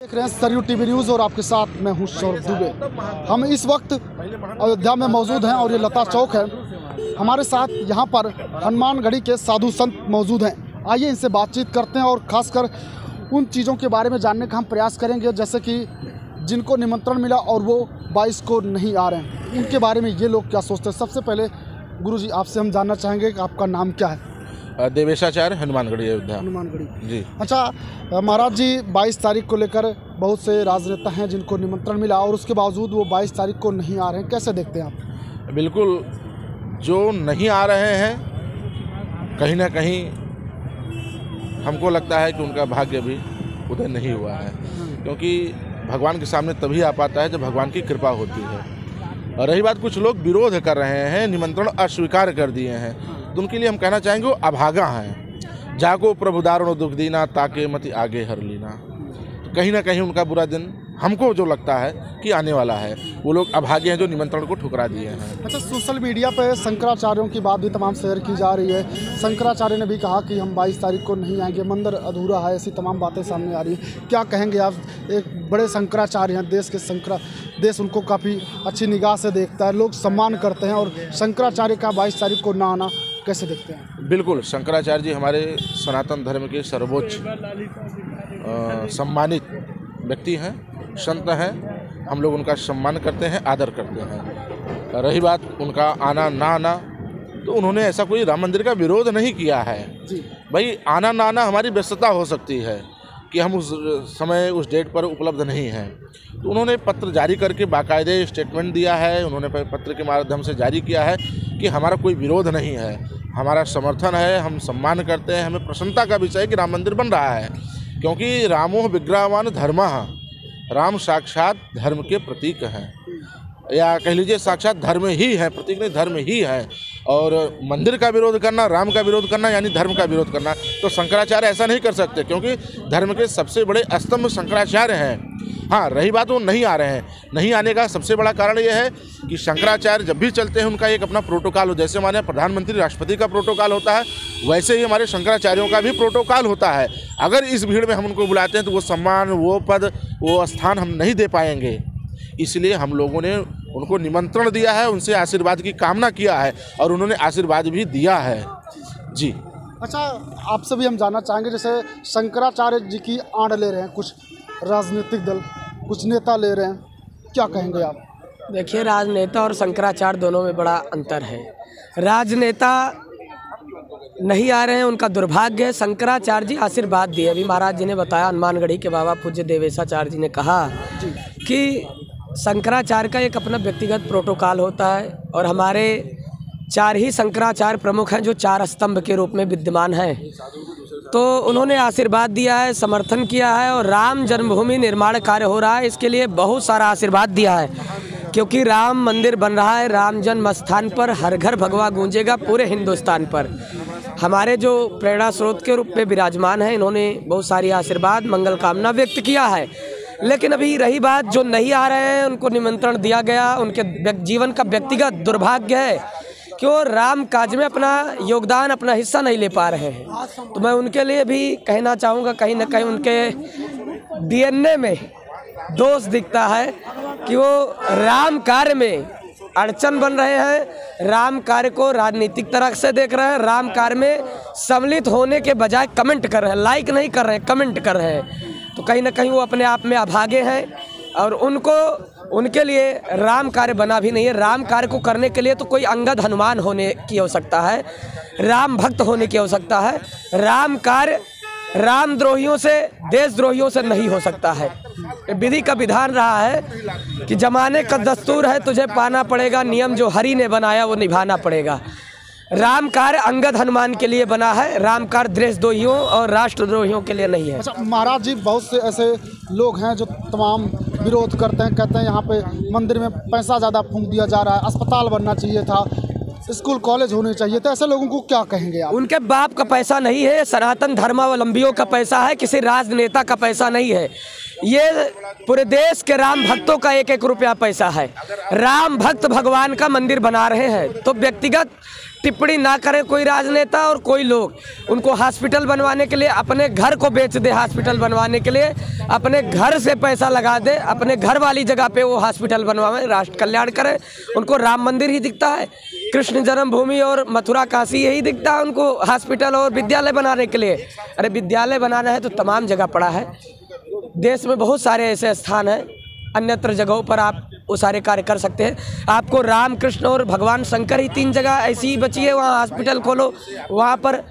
देख रहे हैं सरयू टीवी न्यूज़ और आपके साथ मैं हूं सौरभ दुबे। हम इस वक्त अयोध्या में मौजूद हैं और ये लता चौक है। हमारे साथ यहां पर हनुमानगढ़ी के साधु संत मौजूद हैं। आइए इनसे बातचीत करते हैं और ख़ासकर उन चीज़ों के बारे में जानने का हम प्रयास करेंगे, जैसे कि जिनको निमंत्रण मिला और वो 22 को नहीं आ रहे हैं, उनके बारे में ये लोग क्या सोचते हैं। सबसे पहले गुरुजी आपसे हम जानना चाहेंगे कि आपका नाम क्या है। देवेशाचार्य, हनुमानगढ़ी, अयोध्या। हनुमानगढ़ी जी। अच्छा महाराज जी, 22 तारीख को लेकर बहुत से राजनेता हैं जिनको निमंत्रण मिला और उसके बावजूद वो 22 तारीख को नहीं आ रहे हैं, कैसे देखते हैं आप? बिल्कुल, जो नहीं आ रहे हैं कहीं ना कहीं हमको लगता है कि उनका भाग्य भी उदय नहीं हुआ है, क्योंकि भगवान के सामने तभी आ पाता है जब भगवान की कृपा होती है। और रही बात, कुछ लोग विरोध कर रहे हैं, निमंत्रण अस्वीकार कर दिए हैं, तो उनके लिए हम कहना चाहेंगे वो अभागा हैं। जागो प्रभु दारुण दुख दीना, ताके मति आगे हर लीना। तो कहीं ना कहीं उनका बुरा दिन हमको जो लगता है कि आने वाला है। वो लोग अभागे हैं जो निमंत्रण को ठुकरा दिए हैं। अच्छा, सोशल मीडिया पे शंकराचार्यों की बात भी तमाम शेयर की जा रही है। शंकराचार्य ने भी कहा कि हम 22 तारीख को नहीं आएंगे, मंदिर अधूरा है, ऐसी तमाम बातें सामने आ रही हैं। क्या कहेंगे आप? एक बड़े शंकराचार्य हैं, देश के देश उनको काफ़ी अच्छी निगाह से देखता है, लोग सम्मान करते हैं, और शंकराचार्य का 22 तारीख को ना आना कैसे देखते हैं? बिल्कुल, शंकराचार्य जी हमारे सनातन धर्म के सर्वोच्च सम्मानित व्यक्ति हैं, संत हैं। हम लोग उनका सम्मान करते हैं, आदर करते हैं। रही बात उनका आना ना आना, तो उन्होंने ऐसा कोई राम मंदिर का विरोध नहीं किया है जी। भाई, आना ना आना हमारी व्यस्तता हो सकती है कि हम उस समय उस डेट पर उपलब्ध नहीं हैं। तो उन्होंने पत्र जारी करके बाकायदे स्टेटमेंट दिया है। उन्होंने पत्र के माध्यम से जारी किया है कि हमारा कोई विरोध नहीं है, हमारा समर्थन है, हम सम्मान करते हैं। हमें प्रसन्नता का विषय है कि राम मंदिर बन रहा है, क्योंकि रामो विग्रहवान धर्मः, राम साक्षात धर्म के प्रतीक हैं, या कह लीजिए साक्षात धर्म ही है, प्रतीक नहीं, धर्म ही है। और मंदिर का विरोध करना, राम का विरोध करना यानी धर्म का विरोध करना, तो शंकराचार्य ऐसा नहीं कर सकते, क्योंकि धर्म के सबसे बड़े स्तंभ शंकराचार्य हैं। हाँ, रही बात वो नहीं आ रहे हैं, नहीं आने का सबसे बड़ा कारण ये है कि शंकराचार्य जब भी चलते हैं उनका एक अपना प्रोटोकॉल हो। जैसे हमारे प्रधानमंत्री राष्ट्रपति का प्रोटोकॉल होता है, वैसे ही हमारे शंकराचार्यों का भी प्रोटोकॉल होता है। अगर इस भीड़ में हम उनको बुलाते हैं तो वो सम्मान, वो पद, वो स्थान हम नहीं दे पाएंगे। इसलिए हम लोगों ने उनको निमंत्रण दिया है, उनसे आशीर्वाद की कामना किया है और उन्होंने आशीर्वाद भी दिया है। जी। अच्छा, आपसे भी हम जानना चाहेंगे, जैसे शंकराचार्य जी की आड़ ले रहे हैं कुछ राजनीतिक दल, कुछ नेता ले रहे हैं, क्या कहेंगे आप? देखिए, राजनेता और शंकराचार्य दोनों में बड़ा अंतर है। राजनेता नहीं आ रहे हैं, उनका दुर्भाग्य है। शंकराचार्य जी आशीर्वाद दिए। अभी महाराज जी ने बताया, हनुमानगढ़ी के बाबा पूज्य देवेशाचार्य जी ने कहा कि शंकराचार्य का एक अपना व्यक्तिगत प्रोटोकॉल होता है, और हमारे 4 ही शंकराचार्य प्रमुख हैं जो 4 स्तंभ के रूप में विद्यमान हैं। तो उन्होंने आशीर्वाद दिया है, समर्थन किया है, और राम जन्मभूमि निर्माण कार्य हो रहा है, इसके लिए बहुत सारा आशीर्वाद दिया है, क्योंकि राम मंदिर बन रहा है। राम जन्म स्थान पर हर घर भगवा गूंजेगा पूरे हिंदुस्तान पर। हमारे जो प्रेरणा स्रोत के रूप में विराजमान हैं, इन्होंने बहुत सारी आशीर्वाद, मंगल कामना व्यक्त किया है। लेकिन अभी रही बात, जो नहीं आ रहे हैं उनको निमंत्रण दिया गया, उनके जीवन का व्यक्तिगत दुर्भाग्य है कि वो राम काज में अपना योगदान, अपना हिस्सा नहीं ले पा रहे हैं। तो मैं उनके लिए भी कहना चाहूँगा, कहीं ना कहीं उनके DNA में दोष दिखता है कि वो राम कार्य में अड़चन बन रहे हैं, राम कार्य को राजनीतिक तरह से देख रहे हैं, राम कार्य में सम्मिलित होने के बजाय कमेंट कर रहे हैं, लाइक नहीं कर रहे हैं, कमेंट कर रहे हैं। तो कहीं ना कहीं वो अपने आप में अभागे हैं, और उनके लिए राम कार्य बना भी नहीं है। राम कार्य को करने के लिए तो कोई अंगद हनुमान होने की आवश्यकता है, राम भक्त होने की आवश्यकता है। राम कार्य रामद्रोहियों से, देशद्रोहियों से नहीं हो सकता है। विधि का विधान रहा है कि जमाने का दस्तूर है, तुझे पाना पड़ेगा, नियम जो हरि ने बनाया वो निभाना पड़ेगा। राम कार्य अंगद हनुमान के लिए बना है, राम कार्य देशद्रोहियों और राष्ट्रद्रोहियों के लिए नहीं है। अच्छा महाराज जी, बहुत से ऐसे लोग हैं जो तमाम विरोध करते हैं, कहते हैं यहाँ पे मंदिर में पैसा ज़्यादा फूंक दिया जा रहा है, अस्पताल बनना चाहिए था, स्कूल कॉलेज होने चाहिए। तो ऐसे लोगों को क्या कहेंगे आप? उनके बाप का पैसा नहीं है, सनातन धर्मावलंबियों का पैसा है, किसी राजनेता का पैसा नहीं है। ये पूरे देश के राम भक्तों का 1-1 रुपया पैसा है। राम भक्त भगवान का मंदिर बना रहे हैं, तो व्यक्तिगत टिप्पणी ना करे कोई राजनेता और कोई लोग उनको हॉस्पिटल बनवाने के लिए अपने घर को बेच दे, हॉस्पिटल बनवाने के लिए अपने घर से पैसा लगा दे, अपने घर वाली जगह पे वो हॉस्पिटल बनवाए, राष्ट्र कल्याण करे। उनको राम मंदिर ही दिखता है, कृष्ण जन्मभूमि और मथुरा काशी यही दिखता है उनको हॉस्पिटल और विद्यालय बनाने के लिए। अरे विद्यालय बनाना है तो तमाम जगह पड़ा है, देश में बहुत सारे ऐसे स्थान हैं, अन्यत्र जगहों पर आप वो सारे कार्य कर सकते हैं। आपको राम कृष्ण और भगवान शंकर ही 3 जगह ऐसी ही बची है, वहाँ हॉस्पिटल खोलो, वहाँ पर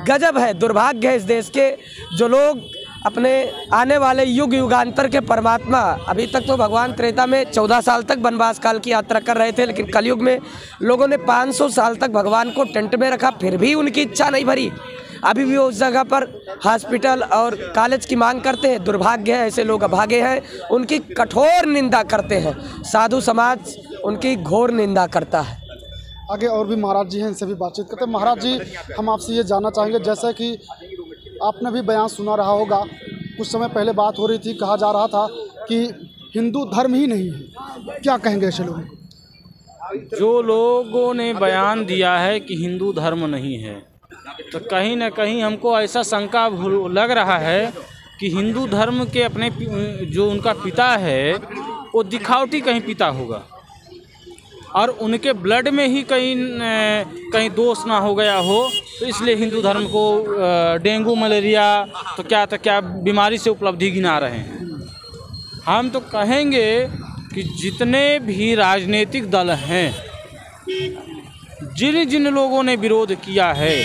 गजब है, दुर्भाग्य है इस देश के जो लोग अपने आने वाले युग युगांतर के परमात्मा, अभी तक तो भगवान त्रेता में 14 साल तक वनवास काल की यात्रा कर रहे थे, लेकिन कलयुग में लोगों ने 500 साल तक भगवान को टेंट में रखा, फिर भी उनकी इच्छा नहीं भरी। अभी भी वो उस जगह पर हॉस्पिटल और कॉलेज की मांग करते हैं। दुर्भाग्य है, ऐसे लोग अभागे हैं, उनकी कठोर निंदा करते हैं, साधु समाज उनकी घोर निंदा करता है। आगे और भी महाराज जी हैं, इनसे भी बातचीत करते हैं। महाराज जी, हम आपसे ये जानना चाहेंगे, जैसे कि आपने भी बयान सुना रहा होगा, कुछ समय पहले बात हो रही थी, कहा जा रहा था कि हिंदू धर्म ही नहीं है, क्या कहेंगे ऐसे लोग? जो लोगों ने बयान दिया है कि हिंदू धर्म नहीं है, तो कहीं ना कहीं हमको ऐसा शंका लग रहा है कि हिंदू धर्म के अपने जो उनका पिता है वो दिखावटी कहीं पिता होगा और उनके ब्लड में ही कहीं दोष ना हो गया हो, तो इसलिए हिंदू धर्म को डेंगू मलेरिया तो क्या बीमारी से उपलब्धि गिना रहे हैं। हम तो कहेंगे कि जितने भी राजनीतिक दल हैं, जिन जिन लोगों ने विरोध किया है,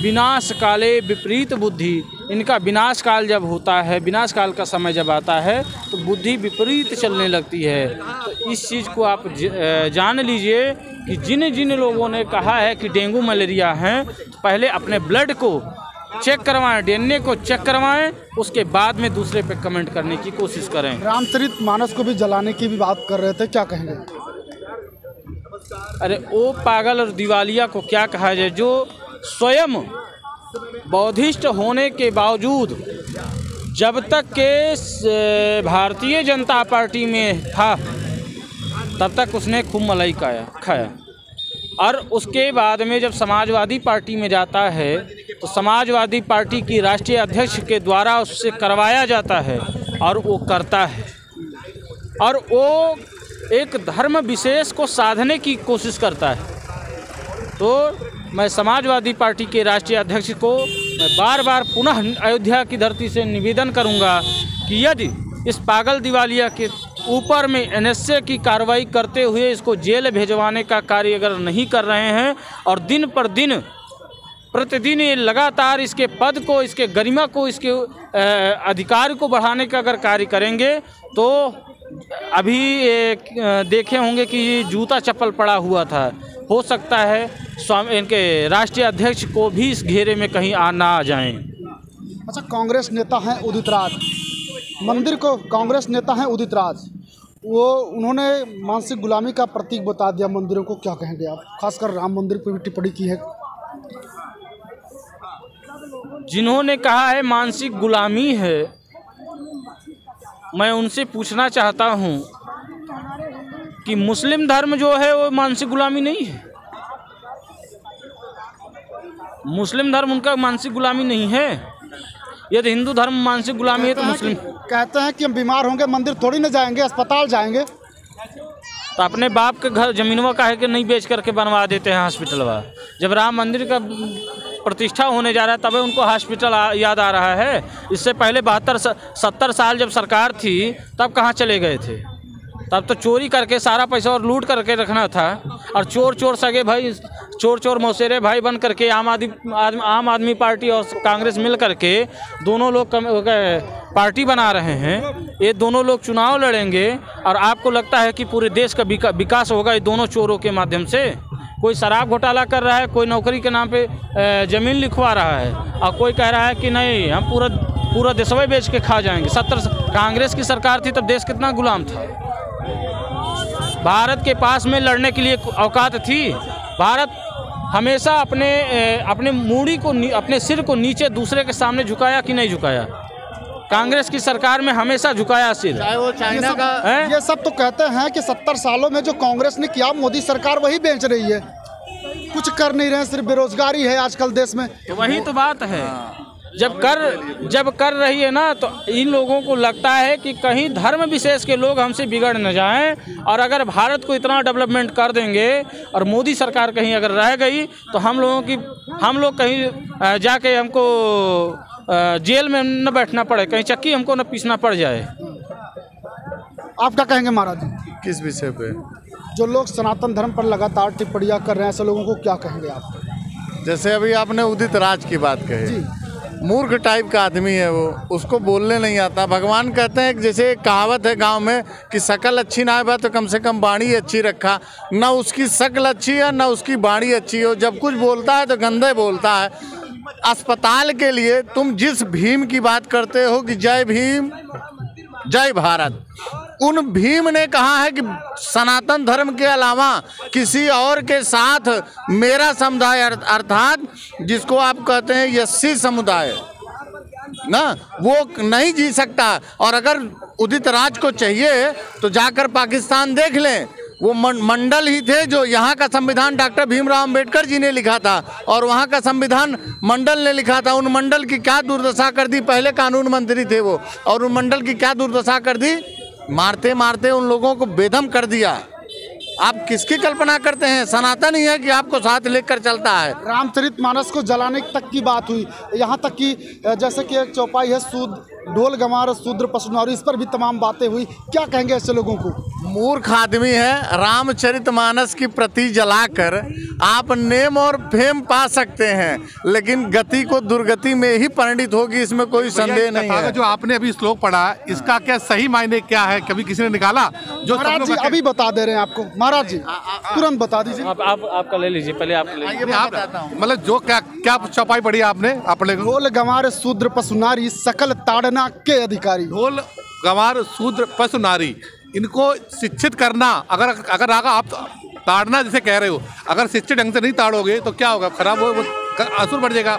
विनाश काले विपरीत बुद्धि, इनका विनाश काल जब होता है, विनाश काल का समय जब आता है तो बुद्धि विपरीत चलने लगती है। तो इस चीज़ को आप जान लीजिए कि जिन जिन लोगों ने कहा है कि डेंगू मलेरिया हैं, तो पहले अपने ब्लड को चेक करवाएं, डीएनए को चेक करवाएं, उसके बाद में दूसरे पे कमेंट करने की कोशिश करें। रामचरितमानस को भी जलाने की भी बात कर रहे थे, क्या कहेंगे? अरे वो पागल और दिवालिया को क्या कहा जाए, जो स्वयं बौद्धिस्ट होने के बावजूद जब तक के भारतीय जनता पार्टी में था तब तक उसने खूब मलाई खाया, और उसके बाद में जब समाजवादी पार्टी में जाता है तो समाजवादी पार्टी की राष्ट्रीय अध्यक्ष के द्वारा उससे करवाया जाता है और वो करता है, और वो एक धर्म विशेष को साधने की कोशिश करता है। तो मैं समाजवादी पार्टी के राष्ट्रीय अध्यक्ष को मैं बार बार पुनः अयोध्या की धरती से निवेदन करूंगा कि यदि इस पागल दिवालिया के ऊपर में एनएसए की कार्रवाई करते हुए इसको जेल भेजवाने का कार्य अगर नहीं कर रहे हैं और दिन पर दिन प्रतिदिन ये लगातार इसके पद को, इसके गरिमा को, इसके अधिकार को बढ़ाने का अगर कार्य करेंगे तो अभी देखे होंगे कि जूता चप्पल पड़ा हुआ था, हो सकता है स्वामी इनके राष्ट्रीय अध्यक्ष को भी इस घेरे में कहीं ना आ जाएं। अच्छा, कांग्रेस नेता हैं उदित राज, मंदिर को कांग्रेस नेता हैं उदित राज, वो उन्होंने मानसिक गुलामी का प्रतीक बता दिया मंदिरों को, क्या कहेंगे आप? खासकर राम मंदिर पर भी टिप्पणी की है। जिन्होंने कहा है मानसिक गुलामी है, मैं उनसे पूछना चाहता हूं कि मुस्लिम धर्म जो है वो मानसिक गुलामी नहीं है। मुस्लिम धर्म उनका मानसिक गुलामी नहीं है। यदि हिंदू धर्म मानसिक गुलामी है तो मुस्लिम कहते हैं कि हम बीमार होंगे मंदिर थोड़ी न जाएंगे, अस्पताल जाएंगे। तो अपने बाप के घर जमीनवा काहे के नहीं बेच करके बनवा देते हैं हॉस्पिटलवा? जब राम मंदिर का प्रतिष्ठा होने जा रहा है तब उनको हॉस्पिटल याद आ रहा है। इससे पहले 72-70 साल जब सरकार थी तब कहाँ चले गए थे? तब तो चोरी करके सारा पैसा और लूट करके रखना था, और चोर सगे भाई, चोर मौसेरे भाई बन करके आम आदमी पार्टी और कांग्रेस मिल करके दोनों लोग पार्टी बना रहे हैं। ये दोनों लोग चुनाव लड़ेंगे और आपको लगता है कि पूरे देश का विकास होगा ये दोनों चोरों के माध्यम से? कोई शराब घोटाला कर रहा है, कोई नौकरी के नाम पे ज़मीन लिखवा रहा है, और कोई कह रहा है कि नहीं हम पूरा देशवा बेच के खा जाएंगे। कांग्रेस की सरकार थी तब देश कितना गुलाम था। भारत के पास में लड़ने के लिए औकात थी। भारत हमेशा अपने मूड़ी को, अपने सिर को नीचे दूसरे के सामने झुकाया कि नहीं झुकाया? कांग्रेस की सरकार में हमेशा झुकाया सिर। चाहे वो चाइना का है? ये सब तो कहते हैं कि 70 सालों में जो कांग्रेस ने किया मोदी सरकार वही बेच रही है। कुछ कर नहीं रहे हैं, सिर्फ बेरोजगारी है आजकल देश में। तो वही तो बात है, जब कर रही है ना, तो इन लोगों को लगता है कि कहीं धर्म विशेष के लोग हमसे बिगड़ न जाएं, और अगर भारत को इतना डेवलपमेंट कर देंगे और मोदी सरकार कहीं अगर रह गई तो हम लोग कहीं जाके हमको जेल में न बैठना पड़े, कहीं चक्की हमको न पीसना पड़ जाए। आप क्या कहेंगे महाराज? किस विषय पे? जो लोग सनातन धर्म पर लगातार टिप्पणियां कर रहे हैं, ऐसे लोगों को क्या कहेंगे आप? जैसे अभी आपने उदित राज की बात कही, मूर्ख टाइप का आदमी है वो, उसको बोलने नहीं आता। भगवान कहते हैं कि जैसे एक कहावत है गांव में कि शकल अच्छी ना है तो कम से कम बाणी अच्छी रखा। ना उसकी शकल अच्छी है ना उसकी बाणी अच्छी हो, जब कुछ बोलता है तो गंदे बोलता है। अस्पताल के लिए तुम जिस भीम की बात करते हो कि जय भीम जय भारत, उन भीम ने कहा है कि सनातन धर्म के अलावा किसी और के साथ मेरा समुदाय अर्थात जिसको आप कहते हैं यस्सी समुदाय ना, वो नहीं जी सकता। और अगर उदित राज को चाहिए तो जाकर पाकिस्तान देख लें, वो मंडल ही थे जो यहाँ का संविधान डॉक्टर भीमराव अंबेडकर जी ने लिखा था और वहाँ का संविधान मंडल ने लिखा था। उन मंडल की क्या दुर्दशा कर दी, पहले कानून मंत्री थे वो, और उन मंडल की क्या दुर्दशा कर दी, मारते मारते उन लोगों को बेदम कर दिया। आप किसकी कल्पना करते हैं? सनातन ही है कि आपको साथ लेकर चलता है। रामचरितमानस को जलाने तक की बात हुई, यहाँ तक कि जैसे कि एक चौपाई है सूद ढोल गंवार शूद्र पशुनारी, इस पर भी तमाम बातें हुई। क्या कहेंगे ऐसे लोगों को? मूर्ख आदमी है। रामचरितमानस की प्रति जलाकर आप नेम और फेम पा सकते हैं, लेकिन गति को दुर्गति में ही परिणित होगी, इसमें कोई संदेह नहीं है। जो आपने अभी श्लोक पढ़ा, इसका क्या सही मायने क्या है? कभी किसी ने निकाला? जो महाराज जी अभी बता दे रहे हैं आपको, महाराज जी तुरंत बता दीजिए। आपका ले लीजिए, पहले आप ले लीजिए। मतलब जो क्या चौपाई पढ़ी आपने? ढोल गंवार शूद्र पशुनारी सकल ताड़ना के अधिकारी। ढोल गंवार शूद्र पशु नारी, इनको शिक्षित करना। अगर आप ताड़ना जैसे कह रहे हो, अगर शिक्षित ढंग से नहीं ताड़ोगे तो क्या होगा? खराब हो, असुर बढ़ जाएगा।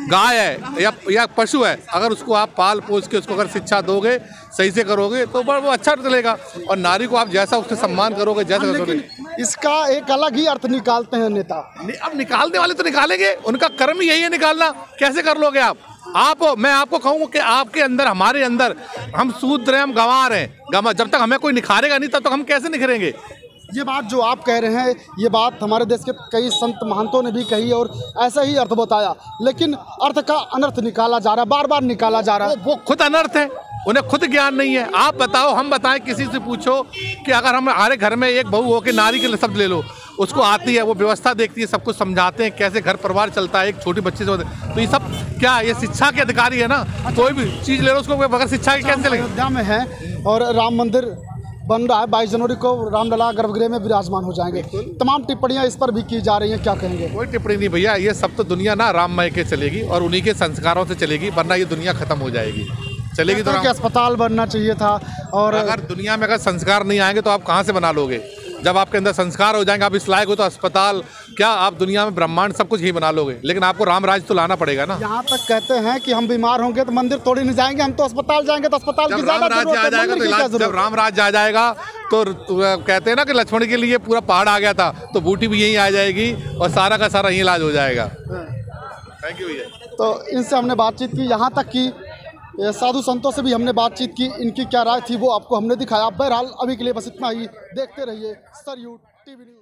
गाय है या पशु है, अगर उसको आप पाल पोस के उसको अगर शिक्षा दोगे, सही से करोगे तो वो अच्छा चलेगा। और नारी को आप जैसा उसके सम्मान करोगे, जैसा करोगे। इसका एक अलग ही अर्थ निकालते हैं नेता। अब निकालने वाले तो निकालेंगे, उनका कर्म यही है निकालना। कैसे कर लोगे आप? मैं आपको कहूँगा कि आपके अंदर, हमारे अंदर, हम शूद्र हैं, हम गंवार हैं। जब तक हमें कोई निखारेगा नहीं तब तक हम कैसे निखरेंगे? ये बात जो आप कह रहे हैं, ये बात हमारे देश के कई संत महंतों ने भी कही और ऐसा ही अर्थ बताया, लेकिन अर्थ का अनर्थ निकाला जा रहा है, बार बार निकाला जा रहा है। वो खुद अनर्थ है, उन्हें खुद ज्ञान नहीं है। आप बताओ, हम बताएं, किसी से पूछो कि अगर हमारे घर में एक बहू हो के नारी के शब्द ले लो, उसको आती है, वो व्यवस्था देखती है, सब कुछ समझाते हैं कैसे घर परिवार चलता है, एक छोटी बच्ची से। तो ये सब क्या, ये शिक्षा के अधिकारी है ना। कोई भी चीज़ ले लो, उसको बगैर शिक्षा के कैसे चलेगा? अयोध्या में है और राम मंदिर बन रहा है, 22 जनवरी को रामलला गर्भगृह में विराजमान हो जाएंगे। तमाम टिप्पणियां इस पर भी की जा रही हैं, क्या कहेंगे? कोई टिप्पणी नहीं भैया, ये सब तो दुनिया ना राममय के चलेगी और उन्हीं के संस्कारों से चलेगी, वरना ये दुनिया खत्म हो जाएगी। चलेगी तो अस्पताल बनना चाहिए था। और अगर दुनिया में अगर संस्कार नहीं आएंगे तो आप कहाँ से बना लोगे? जब आपके अंदर संस्कार हो जाएंगे, आप इस लायक हो, तो अस्पताल क्या, आप दुनिया में ब्रह्मांड सब कुछ ही बना लोगे। लेकिन आपको रामराज तो लाना पड़ेगा ना। यहाँ तक कहते हैं कि हम बीमार होंगे तो मंदिर तोड़ी नहीं जाएंगे, हम तो अस्पताल जाएंगे तो अस्पताल की ज़्यादा जरूरत है, मंदिर की क्या जरूरत? जब राम राज्य आ जाएगा तो कहते हैं ना कि लक्ष्मण के लिए पूरा पहाड़ आ गया था, तो बूटी भी यहीं आ जाएगी और सारा का सारा यहीं इलाज हो जाएगा। थैंक यू भैया। तो इनसे हमने बातचीत की, यहाँ तक कि साधु संतों से भी हमने बातचीत की, इनकी क्या राय थी वो आपको हमने दिखाया। बहरहाल अभी के लिए बस इतना ही। देखते रहिए सरयू टीवी न्यूज़।